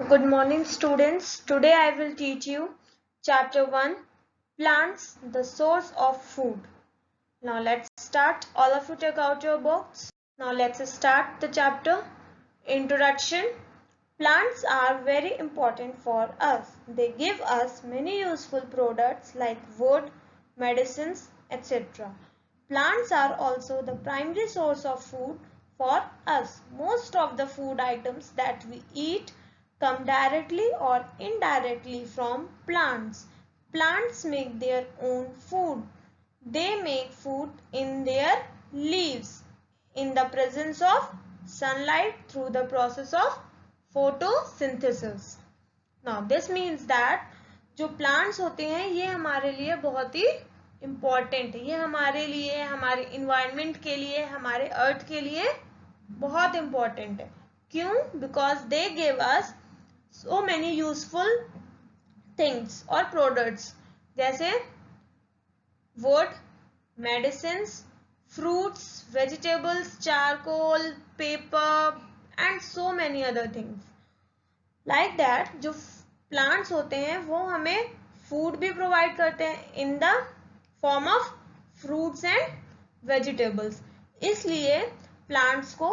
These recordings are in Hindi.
Good morning, students. Today I will teach you chapter 1, Plants, the source of food. Now let's start. All of you take out your books. Now let's start the chapter. Introduction. Plants are very important for us. They give us many useful products like wood, medicines, etc. Plants are also the primary source of food for us. Most of the food items that we eat come directly or indirectly from plants. Plants make their own food. They make food in their leaves in the presence of sunlight through the process of photosynthesis. Now this means that जो plants होते हैं ये हमारे लिए बहुत ही important है. ये हमारे लिए, हमारे environment के लिए, हमारे earth के लिए बहुत important है. क्यों? Because they give us so many useful things or products जैसे wood, medicines, fruits, vegetables, charcoal, paper and so many other things. Like that, जो plants होते हैं वो हमें food भी provide करते हैं in the form of fruits and vegetables. इसलिए plants को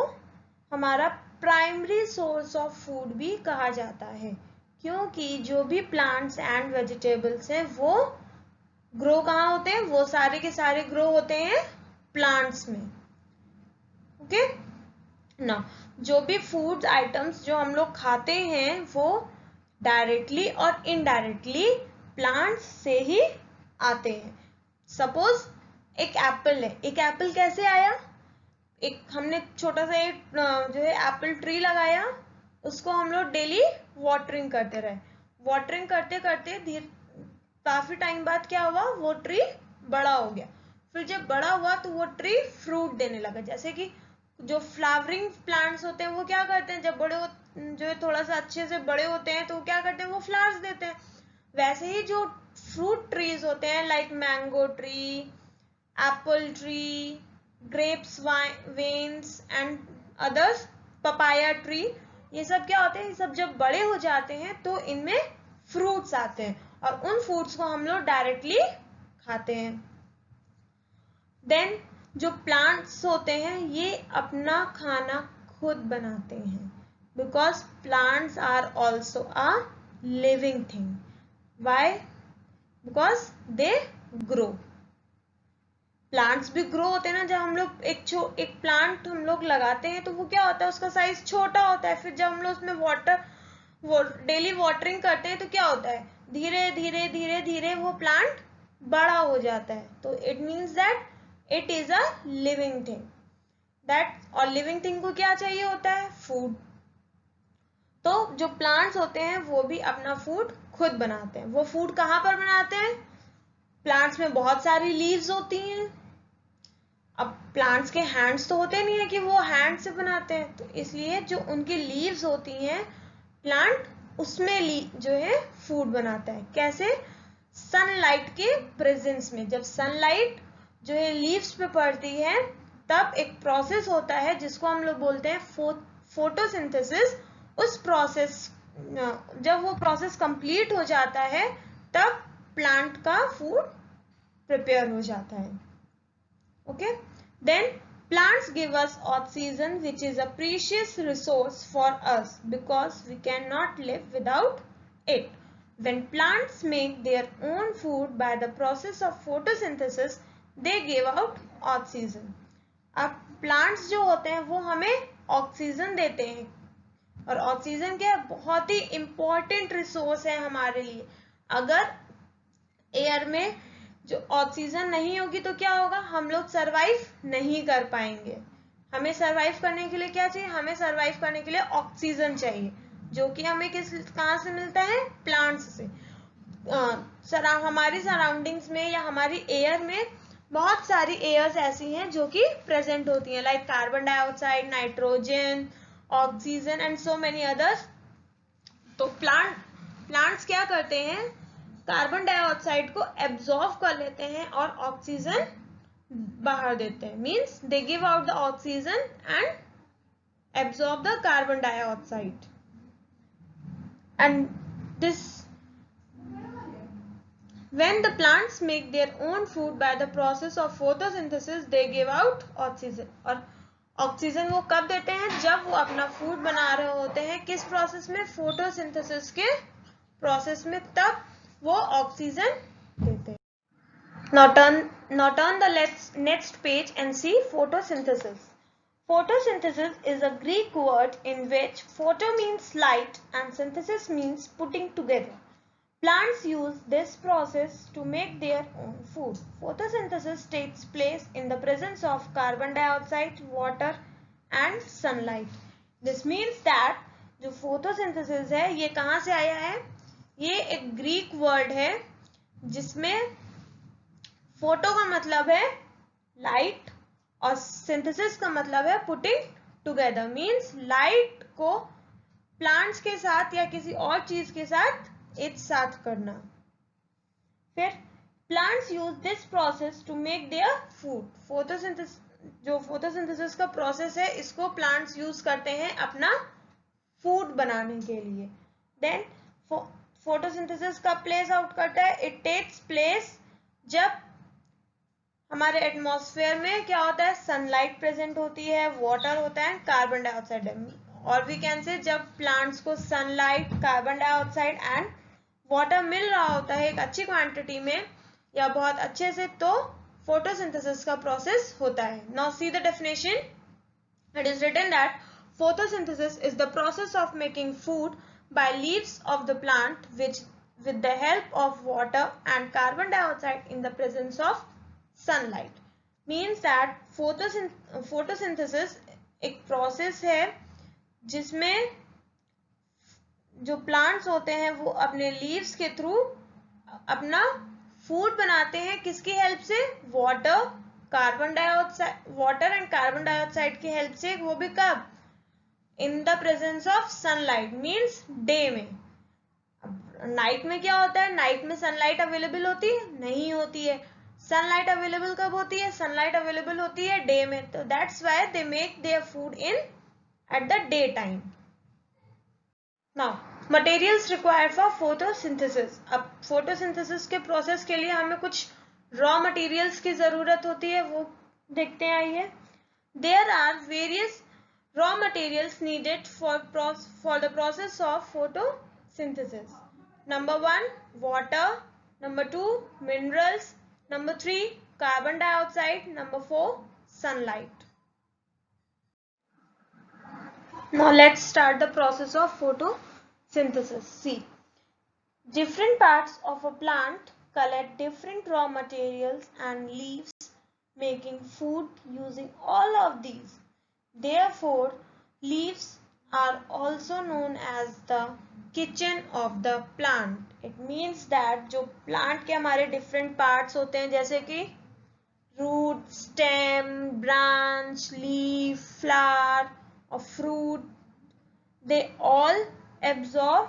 हमारा primary source of food भी कहा जाता है, क्योंकि जो भी plants and vegetables हैं वो ग्रो कहाँ होते हैं? वो सारे के सारे ग्रो होते हैं प्लांट्स में. ओके ना, जो भी फूड आइटम्स जो हम लोग खाते हैं वो डायरेक्टली और इनडायरेक्टली प्लांट्स से ही आते हैं. सपोज एक एप्पल है. एक एप्पल कैसे आया? एक हमने छोटा सा एक जो है एप्पल ट्री लगाया, उसको हम लोग डेली वाटरिंग करते रहे. वाटरिंग करते करते काफी टाइम बाद क्या हुआ? वो ट्री बड़ा हो गया. फिर जब बड़ा हुआ तो वो ट्री फ्रूट देने लगा. जैसे कि जो फ्लावरिंग प्लांट्स होते हैं वो क्या करते हैं? जब बड़े जो है थोड़ा सा अच्छे से बड़े होते हैं तो क्या करते हैं? वो फ्लावर्स देते हैं. वैसे ही जो फ्रूट ट्रीज होते हैं like mango tree, Apple tree, grapes veins and others, papaya tree, ये सब क्या होते हैं? ये सब जब बड़े हो जाते हैं तो इनमें फ्रूट्स आते हैं और उन फ्रूट्स को हम लोग डायरेक्टली खाते हैं. देन जो प्लांट्स होते हैं ये अपना खाना खुद बनाते हैं, because plants are also a living thing. Why? Because they grow. Plants भी ग्रो होते हैं ना. जब हम लोग एक प्लांट हम लोग लगाते हैं तो वो क्या होता है? उसका साइज छोटा होता है. फिर जब हम लोग उसमें डेली वाटरिंग करते हैं तो क्या होता है? धीरे धीरे धीरे धीरे वो प्लांट बड़ा हो जाता है. तो it means that it is a living thing. और लिविंग थिंग को क्या चाहिए होता है? फूड. तो जो प्लांट्स होते हैं वो भी अपना फूड खुद बनाते हैं. वो फूड कहाँ पर बनाते हैं? प्लांट्स में बहुत सारी लीव्स होती हैं. अब प्लांट्स के हैंड्स तो होते नहीं है कि वो हैंड से बनाते हैं, तो इसलिए जो उनकी लीव्स होती हैं प्लांट उसमें जो है फूड बनाता है. कैसे? सनलाइट के प्रेजेंस में. जब सनलाइट जो है लीव्स पे पड़ती है तब एक प्रोसेस होता है जिसको हम लोग बोलते हैं फोटोसिंथेसिस. उस प्रोसेस जब वो प्रोसेस कंप्लीट हो जाता है तब प्लांट का फूड प्रिपेयर हो जाता है. Okay, then plants give us oxygen, which is a precious resource for us because we cannot live without it. When plants make their own food by the process of photosynthesis, they give out oxygen. अब plants जो होते हैं वो हमें ऑक्सीजन देते हैं और ऑक्सीजन क्या है? बहुत ही important रिसोर्स है हमारे लिए. अगर एयर में जो ऑक्सीजन नहीं होगी तो क्या होगा? हम लोग सरवाइव नहीं कर पाएंगे. हमें सरवाइव करने के लिए क्या चाहिए? हमें सरवाइव करने के लिए ऑक्सीजन चाहिए, जो कि हमें कहाँ से मिलता है? प्लांट्स से. हमारी सराउंडिंग्स में या हमारी एयर में बहुत सारी एयर्स ऐसी हैं जो कि प्रेजेंट होती हैं, like carbon dioxide, nitrogen, oxygen and so many others. तो प्लांट्स क्या करते हैं? कार्बन डाइऑक्साइड को एब्जॉर्ब कर लेते हैं और ऑक्सीजन बाहर देते हैं. Means they give out the oxygen and absorb the carbon dioxide, and this when the plants make their own food by the process of photosynthesis, they give out oxygen. और ऑक्सीजन वो कब देते हैं? जब वो अपना फूड बना रहे होते हैं. किस प्रोसेस में? फोटोसिंथेसिस के प्रोसेस में, तब वो ऑक्सीजन देते हैं. Now turn the next page and see photosynthesis. Photosynthesis is a Greek word in which photo means light and synthesis means putting together. Plants use this process to make their own food. Photosynthesis takes place in the presence of carbon dioxide, water and sunlight. This means that जो photosynthesis है ये कहाँ से आया है? ये एक ग्रीक वर्ड है जिसमें फोटो का मतलब है लाइट और सिंथेसिस का मतलब है पुटिंग टुगेदर. मीन्स लाइट को प्लांट्स के साथ या किसी और चीज के साथ एक साथ करना. फिर plants use this process to make their food. Photosynthesis, जो फोटोसिंथेसिस का प्रोसेस है, इसको प्लांट्स यूज करते हैं अपना फूड बनाने के लिए. देन फोटोसिंथेसिस कब प्लेस आउट करता है? इट टेक्स प्लेस जब हमारे एटमॉस्फेयर में क्या होता है? सनलाइट प्रेजेंट होती है, वाटर होता है, कार्बन डाइऑक्साइड. और वी कैन से जब प्लांट्स को sunlight, carbon dioxide and water मिल रहा होता है एक अच्छी क्वांटिटी में या बहुत अच्छे से, तो फोटोसिंथेसिस का प्रोसेस होता है. Now see the definition. It is written that photosynthesis is the process of making food by leaves of the plant which with the help of water and carbon dioxide in the presence of sunlight. Means that photosynthesis एक प्रोसेस है जिसमें जो प्लांट्स होते हैं वो अपने लीव्स के थ्रू अपना फूड बनाते हैं. किसकी हेल्प से? Water, carbon dioxide, water and carbon dioxide की हेल्प से. वो भी कब? In the presence of sunlight. Means day में. नाइट में क्या होता है? नाइट में सनलाइट अवेलेबल होती है? नहीं होती है. सनलाइट अवेलेबल कब होती है? सनलाइट अवेलेबल होती है डे में. तो that's why they make their food in at the day time. Now materials required for photosynthesis. अब फोटोसिंथेसिस के प्रोसेस के लिए हमें कुछ रॉ मटेरियल्स की जरूरत होती है, वो देखते हैं. आइए. There are various raw materials needed for the process of photosynthesis. Number 1, water. Number 2, minerals. Number 3, carbon dioxide. Number 4, sunlight. Now let's start the process of photosynthesis. See, different parts of a plant collect different raw materials and leaves, making food using all of these. Therefore, leaves are also known as the kitchen of the plant. It means that जो plant के हमारे different parts होते हैं, जैसे कि root, stem, branch, leaf, flower or fruit, they all absorb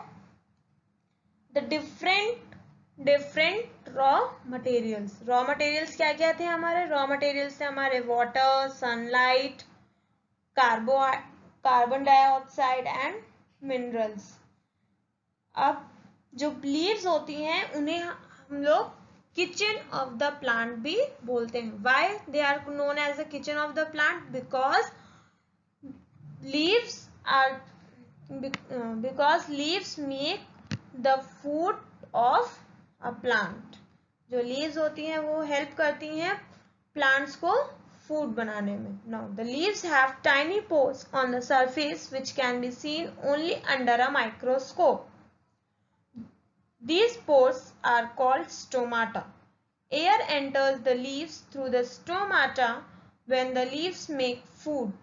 the different raw materials. Raw materials क्या क्या थे हमारे? Raw materials थे हमारे water, sunlight, carbon dioxide and minerals. अब जो लीव्स होती हैं उन्हें हम लोग किचन ऑफ द प्लांट भी बोलते हैं. Why they are known as the kitchen of the plant? Because leaves make the food of a plant. जो लीव्स होती हैं वो हेल्प करती हैं प्लांट्स को फूड बनाने में. Now the leaves have tiny pores on the surface which can be seen only under a microscope. These pores are called stomata. Air enters the leaves through the stomata when the leaves make food.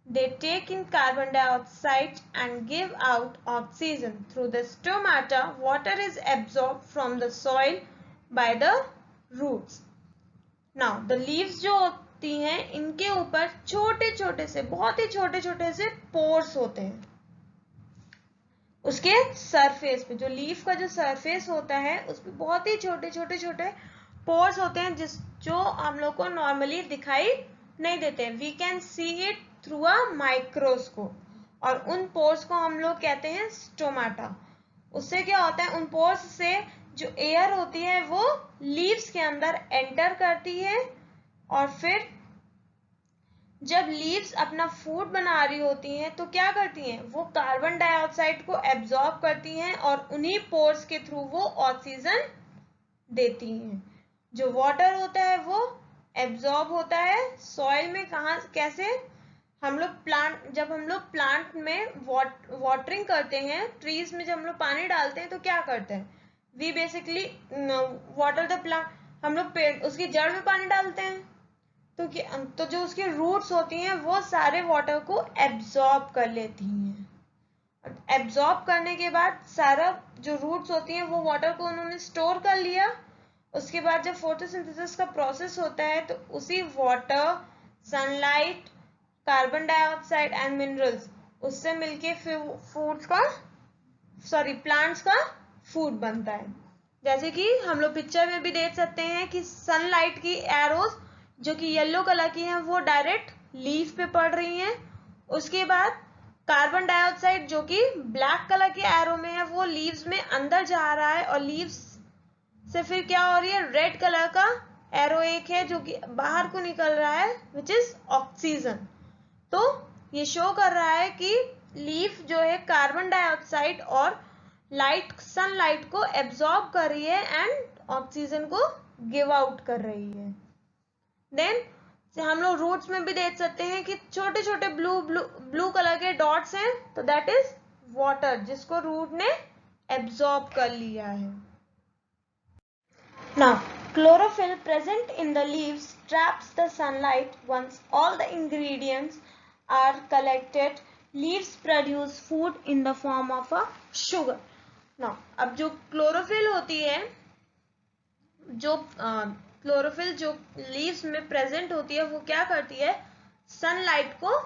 They take in carbon dioxide and give out oxygen. Through the stomata, water is absorbed from the soil by the roots. Now the leaves जो हैं इनके ऊपर छोटे छोटे से, बहुत ही छोटे छोटे से पोर्स होते हैं. उसके सरफेस पे, जो लीफ का जो सरफेस होता है उस पे बहुत ही छोटे छोटे छोटे पोर्स होते हैं जो हम लोग को नॉर्मली दिखाई नहीं देते. We can see it through a microscope. और उन पोर्स को हम लोग कहते हैं स्टोमाटा। उससे क्या होता है, उन पोर्स से जो एयर होती है वो लीव्स के अंदर एंटर करती है और फिर जब लीव्स अपना फूड बना रही होती हैं तो क्या करती हैं, वो कार्बन डाइऑक्साइड को एब्जॉर्ब करती हैं और उन्हीं पोर्स के थ्रू वो ऑक्सीजन देती हैं। जो वाटर होता है वो एब्जॉर्ब होता है सॉइल में। कहाँ कैसे, जब हम लोग प्लांट में वाटरिंग करते हैं, ट्रीज में जब हम लोग पानी डालते हैं तो क्या करते हैं, we basically water the plant. हम लोग पेड़ उसकी जड़ में पानी डालते हैं तो जो उसकी रूट्स होती हैं वो सारे वाटर को एब्जॉर्ब कर लेती हैं। एब्जॉर्ब करने के बाद सारा जो रूट्स होती हैं वो वाटर को उन्होंने स्टोर कर लिया। उसके बाद जब फोटोसिंथेसिस का प्रोसेस होता है तो उसी water, sunlight, carbon dioxide and minerals उससे मिलके प्लांट्स का फूड बनता है। जैसे कि हम लोग पिक्चर में भी देख सकते हैं कि सनलाइट की एरोज जो कि येलो कलर की हैं वो डायरेक्ट लीफ पे पड़ रही हैं। उसके बाद कार्बन डाइऑक्साइड जो कि ब्लैक कलर के एरो में है वो लीव्स में अंदर जा रहा है और लीव्स से फिर क्या हो रही है, रेड कलर का एरो एक है जो कि बाहर को निकल रहा है विच इज ऑक्सीजन। तो ये शो कर रहा है कि लीफ जो है कार्बन डाइऑक्साइड और सनलाइट को एब्जॉर्ब कर रही है एंड ऑक्सीजन को गिव आउट कर रही है। देन हम लोग रूट्स में भी देख सकते हैं कि छोटे छोटे ब्लू कलर के डॉट्स हैं, तो दैट इज वाटर जिसको रूट ने एब्जॉर्ब कर लिया है। Now, chlorophyll present in the leaves traps the sunlight. Once all the ingredients are collected, leaves produce food in the form of a sugar. Now, अब जो क्लोरोफिल होती है, जो क्लोरोफिल जो लीव्स में प्रेजेंट होती है वो क्या करती है, सनलाइट को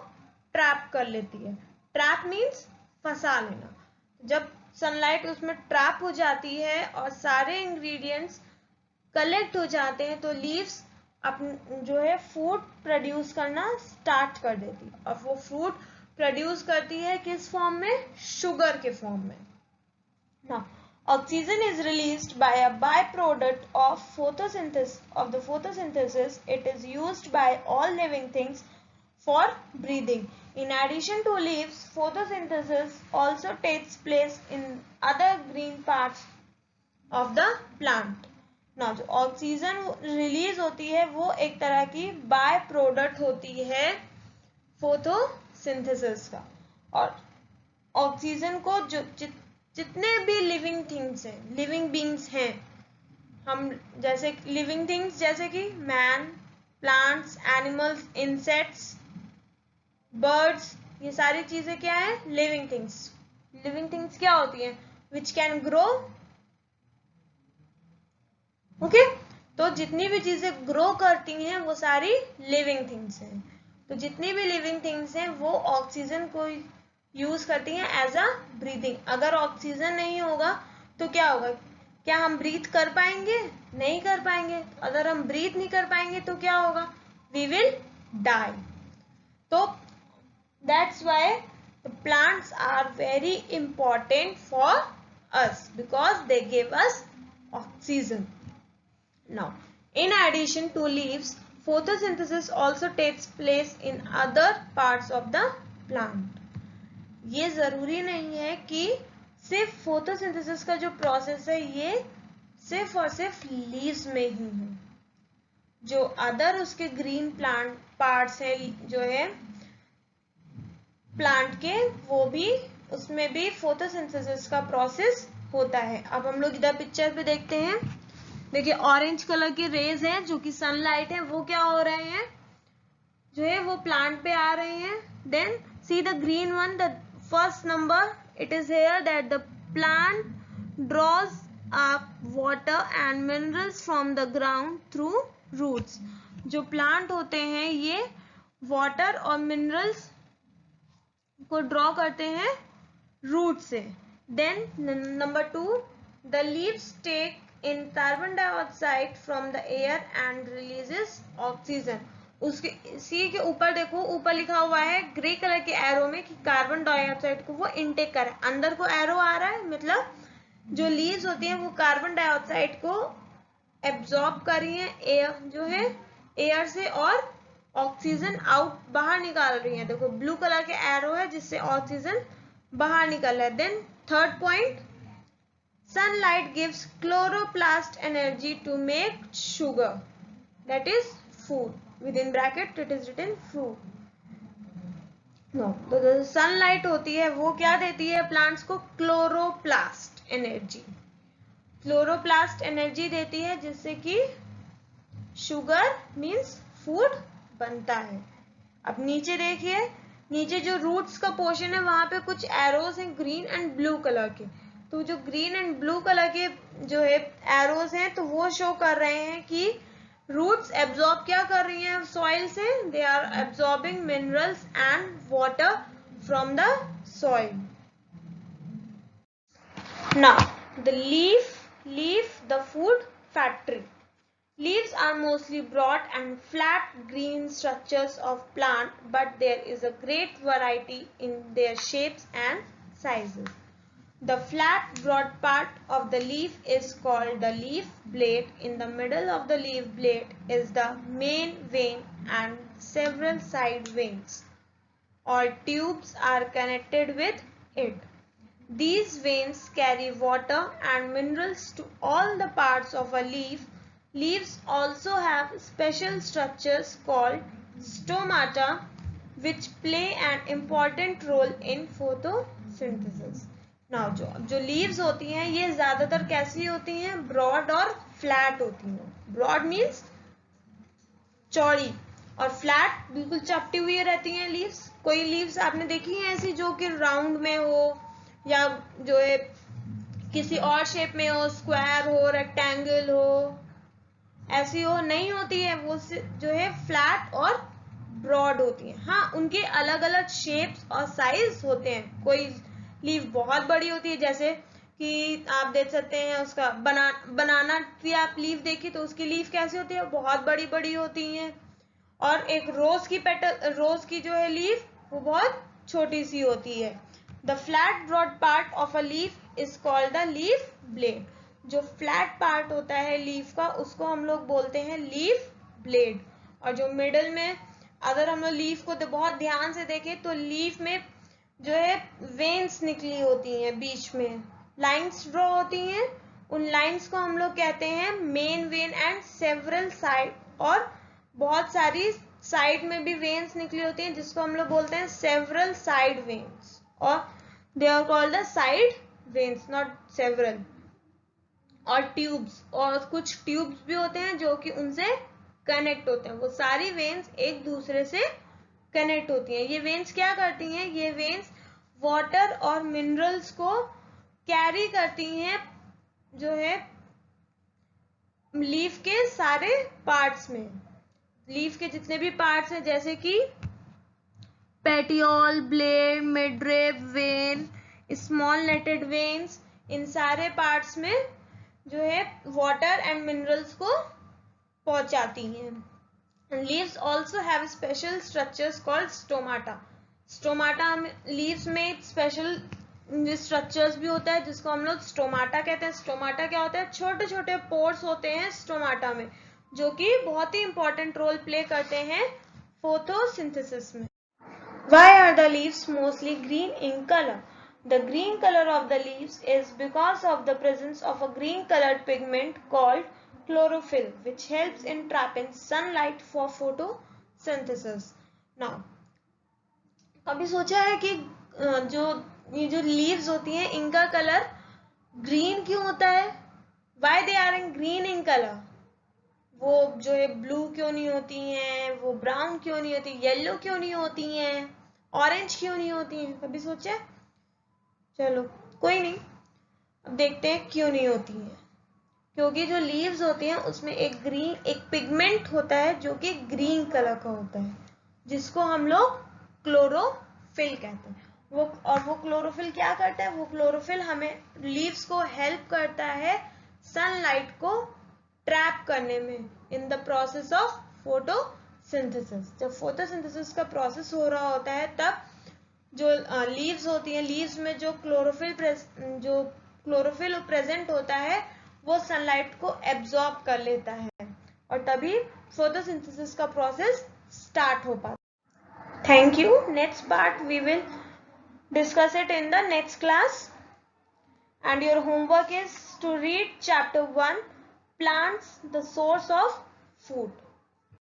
ट्रैप कर लेती है। ट्रैप मीन्स फंसा लेना। जब सनलाइट उसमें ट्रैप हो जाती है और सारे इंग्रेडिएंट्स कलेक्ट हो जाते हैं तो लीव्स जो है फूड प्रोड्यूस करना स्टार्ट कर देती है। और वो फूड प्रोड्यूस करती है किस फॉर्म में, शुगर के फॉर्म में। Now, oxygen is released by a byproduct of the photosynthesis. It is used by all living things for breathing. In addition to leaves, photosynthesis also takes place in other green parts of the plant. Now, जो ऑक्सीजन रिलीज होती है वो एक तरह की बाय प्रोडक्ट होती है फोटोसिंथेसिस का। और ऑक्सीजन को जो जितने भी लिविंग थिंग्स हैं, लिविंग बींग्स हैं, हम जैसे लिविंग थिंग्स जैसे कि man, plants, animals, insects, birds, ये सारी चीजें क्या है, लिविंग थिंग्स। लिविंग थिंग्स क्या होती हैं, विच कैन ग्रो। ओके, तो जितनी भी चीजें ग्रो करती हैं वो सारी लिविंग थिंग्स हैं। तो जितनी भी लिविंग थिंग्स हैं वो ऑक्सीजन को यूज करती हैं एज अ ब्रीदिंग। अगर ऑक्सीजन नहीं होगा तो क्या होगा, क्या हम ब्रीथ कर पाएंगे, नहीं कर पाएंगे। अगर हम ब्रीथ नहीं कर पाएंगे तो क्या होगा, वी विल डाई। तो that's why the plants are very important for us because they give us oxygen. Now, in addition to leaves, photosynthesis also takes place in other parts of the plant. ये जरूरी नहीं है कि सिर्फ फोटोसिंथेसिस का जो प्रोसेस है ये सिर्फ और सिर्फ लीव्स में ही है। जो अदर उसके ग्रीन प्लांट पार्ट्स है जो है प्लांट के, वो भी उसमें भी फोटोसिंथेसिस का प्रोसेस होता है। अब हम लोग इधर पिक्चर पे देखते हैं, देखिए ऑरेंज कलर की रेज है जो कि सनलाइट है, वो क्या हो रहे हैं, जो है वो प्लांट पे आ रहे हैं। Then see the green one, the first number, it is here that the plant draws up water and minerals from the ground through roots. जो प्लांट होते हैं ये वाटर और मिनरल्स को ड्रॉ करते हैं रूट से। Then number 2, the leaves take in carbon dioxide from the air and releases oxygen. उसके सी के ऊपर देखो, ऊपर लिखा हुआ है ग्रे कलर के एरो में कि कार्बन डाइऑक्साइड को वो इनटेक कर रहा है, अंदर को एरो आ रहा है, मतलब जो लीव्स होती हैं वो कार्बन डाइऑक्साइड को एब्जॉर्ब कर रही हैं एयर जो है एयर से, और ऑक्सीजन आउट बाहर निकाल रही है। देखो ब्लू कलर के एरो है जिससे ऑक्सीजन बाहर निकल रहा है। Then third point, sunlight gives chloroplast energy to make sugar, that is food. Within bracket it is written food. No, तो जो सनलाइट होती है वो क्या देती है प्लांट्स को? Chloroplast energy. क्लोरोप्लास्ट एनर्जी देती है जिससे कि शुगर मीन्स फूड बनता है। अब नीचे देखिए, नीचे जो रूट्स का पोर्शन है वहां पे कुछ एरोज हैं ग्रीन एंड ब्लू कलर के। तो जो ग्रीन एंड ब्लू कलर के जो है एरोज हैं तो वो शो कर रहे हैं कि रूट्स एब्जॉर्ब क्या कर रही हैं सॉइल से? They are absorbing minerals and water from the soil. Now the leaf the food factory. Leaves are mostly broad and flat green structures of plant, but there is a great variety in their shapes and sizes. The flat broad part of the leaf is called the leaf blade. In the middle of the leaf blade is the main vein and several side veins or tubes are connected with it. These veins carry water and minerals to all the parts of a leaf. Leaves also have special structures called stomata which play an important role in photosynthesis. Now जो leaves होती हैं ये ज्यादातर कैसी होती हैं? ब्रॉड और फ्लैट होती हैं। ब्रॉड मीन्स चौड़ी और फ्लैट बिल्कुल चपटी हुई रहती हैं लीव्स। कोई लीव्स आपने देखी हैं ऐसी जो कि राउंड में हो या जो है किसी और शेप में हो, स्क्वायर हो, रेक्टेंगल हो, ऐसी हो नहीं होती है। वो जो है फ्लैट और ब्रॉड होती है। हाँ, उनके अलग अलग शेप्स और साइज होते हैं। कोई लीफ बहुत बड़ी होती है, जैसे कि आप देख सकते हैं उसका बनाना की आप लीफ देखिए तो उसकी लीफ कैसी होती है? बहुत बड़ी बड़ी होती है। और एक रोज की जो है लीफ वो बहुत छोटी सी होती है। The flat broad part of a leaf is called the leaf blade. जो फ्लैट पार्ट होता है लीफ का उसको हम लोग बोलते हैं लीफ ब्लेड। और जो मिडल में अगर हम लोग लीफ को बहुत ध्यान से देखें तो लीफ में जो है वेन्स निकली होती हैं, बीच में लाइंस ड्रॉ होती हैं। उन लाइंस को हम लोग कहते हैं main vein and several side, और बहुत सारी साइड में भी वेन्स निकली होती हैं जिसको हम लोग बोलते हैं सेवरल साइड वेन्स, और they are called the side veins not several. और ट्यूब्स, और कुछ ट्यूब्स भी होते हैं जो कि उनसे कनेक्ट होते हैं। वो सारी वेन्स एक दूसरे से कनेक्ट होती हैं। ये वेन्स क्या करती हैं? ये वेन्स वाटर और मिनरल्स को कैरी करती हैं जो है लीफ के सारे पार्ट्स में। लीफ के जितने भी पार्ट्स हैं जैसे कि petiole, blade, midrib, vein, small netted veins, इन सारे पार्ट्स में जो है वाटर एंड मिनरल्स को पहुंचाती हैं। Leaves also have special structures called stomata. Stomata leaves में स्पेशल स्ट्रक्चर्स भी होता है जिसको हम लोग स्टोमाटा कहते हैं। स्टोमाटा क्या होता है? छोटे छोटे पोर्स होते हैं स्टोमाटा में जो कि बहुत ही इंपॉर्टेंट रोल प्ले करते हैं फोटोसिंथेसिस में। Why are the leaves mostly green in color? The green color of the leaves is because of the presence of a green colored pigment called chlorophyll which helps in trapping sunlight for photosynthesis. Now, कभी सोचा है कि ये जो leaves होती हैं इनका कलर ग्रीन क्यों होता है? Why they are in green in color? वो जो है ब्लू क्यों नहीं होती हैं, वो ब्राउन क्यों नहीं होती, येलो क्यों नहीं होती हैं, ऑरेंज क्यों नहीं होती हैं? कभी सोचा? चलो कोई नहीं, अब देखते हैं क्यों नहीं होती हैं। क्योंकि जो लीव्स होती हैं उसमें एक पिगमेंट होता है जो कि ग्रीन कलर का होता है जिसको हम लोग क्लोरोफिल कहते हैं। वो क्लोरोफिल क्या करता है? वो क्लोरोफिल हमें लीव्स को हेल्प करता है सनलाइट को ट्रैप करने में in the process of photosynthesis. Photosynthesis. जब फोटोसिंथेसिस का प्रोसेस हो रहा होता है तब जो लीव्स होती हैं, लीव्स में जो क्लोरोफिल प्रेजेंट होता है वो सनलाइट को एब्जॉर्ब कर लेता है और तभी फोटोसिंथेसिस का प्रोसेस स्टार्ट हो पाता है। Thank you. Next part we will discuss it in the next class, and your homework is to read chapter 1, plants, the source of food.